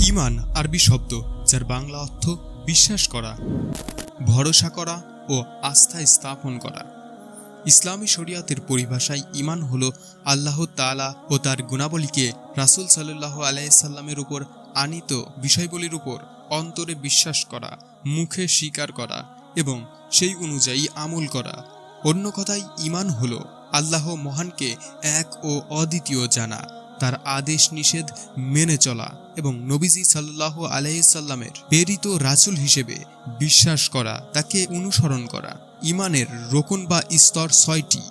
ঈমান আরবি শব্দ যার বাংলা অর্থ বিশ্বাস করা, ভরসা করা ও আস্থা স্থাপন করা। ইসলামী শরিয়াতের পরিভাষায় ঈমান হলো আল্লাহ তাআলা ও তার গুণাবলীকে রাসূল সাল্লাল্লাহু আলাইহি সাল্লামের উপর আনীত বিষয়বলির উপর অন্তরে বিশ্বাস করা, মুখে স্বীকার করা এবং সেই অনুযায়ী আমল করা। অন্য কথায় ঈমান হলো আল্লাহ মহানকে এক ও অদ্বিতীয় জানা, তার আদেশ নিষেধ মেনে চলা এবং নবীজি সাল্লাল্লাহু আলাইহি সাল্লামের প্রেরিত রাসূল হিসেবে বিশ্বাস করা, তাকে অনুসরণ করা। ঈমানের রোকন বা স্তর ৬টি: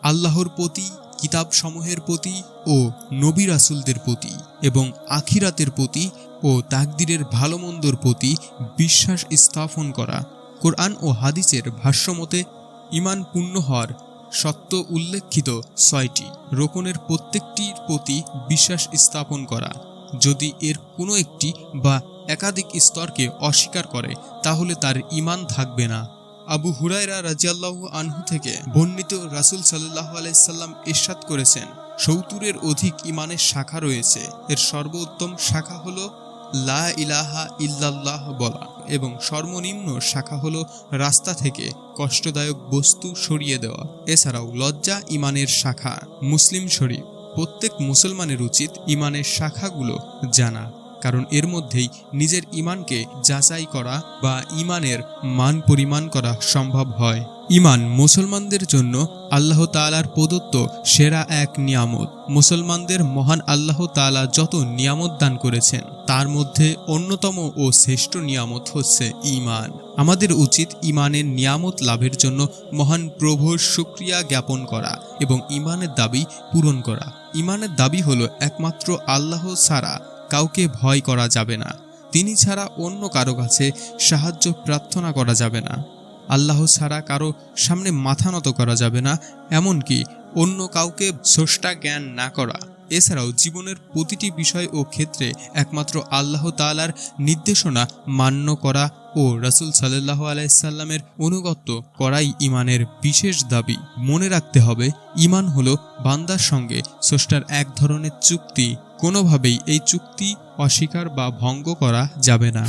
আল্লাহর প্রতি, কিতাবসমূহের প্রতি ও নবী রাসূলদের প্রতি এবং আখিরাতের প্রতি ও তাকদীরের ভালোমন্দর প্রতি বিশ্বাস স্থাপন করা। কোরআন ও হাদিসের ভাষ্যমতে ঈমান পূর্ণ হওয়ার সত্য উল্লেখিত ৬টি রোকনের প্রত্যেকটির প্রতি বিশ্বাস স্থাপন করা। যদি এর কোনো একটি বা একাধিক স্তরকে অস্বীকার করে তাহলে তার ঈমান থাকবে না। আবু হুরায়রা রাদিয়াল্লাহু আনহু থেকে বর্ণিত, রাসূল সাল্লাল্লাহু আলাইহি সাল্লাম ইরশাদ করেছেন, ৭০-এর অধিক ঈমানের শাখা রয়েছে। এর সর্বোত্তম শাখা হলো লা ইলাহা ইল্লাল্লাহ বলা এবং সর্বনিম্ন শাখা হলো রাস্তা থেকে কষ্টদায়ক বস্তু সরিয়ে দেওয়া। এছাড়াও লজ্জা ঈমানের শাখা। মুসলিম শরীফ। প্রত্যেক মুসলমানের উচিত ঈমানের শাখাগুলো জানা, কারণ এর মধ্যেই নিজের ঈমানকে যাচাই করা বা ঈমানের মান পরিমাণ করা সম্ভব হয়। ঈমান মুসলমানদের জন্য আল্লাহ তাআলার প্রদত্ত সেরা এক নিয়ামত। মুসলমানদের মহান আল্লাহ তাআলা যত নিয়ামত দান করেছেন তার মধ্যে অন্যতম ও শ্রেষ্ঠ নিয়ামত হচ্ছে ঈমান। আমাদের উচিত ঈমানের নিয়ামত লাভের জন্য মহান প্রভুর শুকরিয়া জ্ঞাপন করা এবং ঈমানের দাবি পূরণ করা। ঈমানের দাবি হলো একমাত্র আল্লাহ ছাড়া কাউকে ভয় করা যাবে না, তিনি ছাড়া অন্য কারো কাছে সাহায্য প্রার্থনা করা যাবে না, আল্লাহ ছাড়া কারো সামনে মাথা নত করা যাবে না, এমনকি অন্য কাউকে স্রষ্টা জ্ঞান না করা। এছাড়াও জীবনের প্রতিটি বিষয় ও ক্ষেত্রে একমাত্র আল্লাহ তাআলার নির্দেশনা মান্য করা ও রাসূল সাল্লাল্লাহু আলাইহি সাল্লামের অনুগত্য করাই ঈমানের বিশেষ দাবি। মনে রাখতে হবে, ঈমান হলো বান্দার সঙ্গে স্রষ্টার এক ধরনের চুক্তি। কোনোভাবেই এই চুক্তি অস্বীকার বা ভঙ্গ করা যাবে না।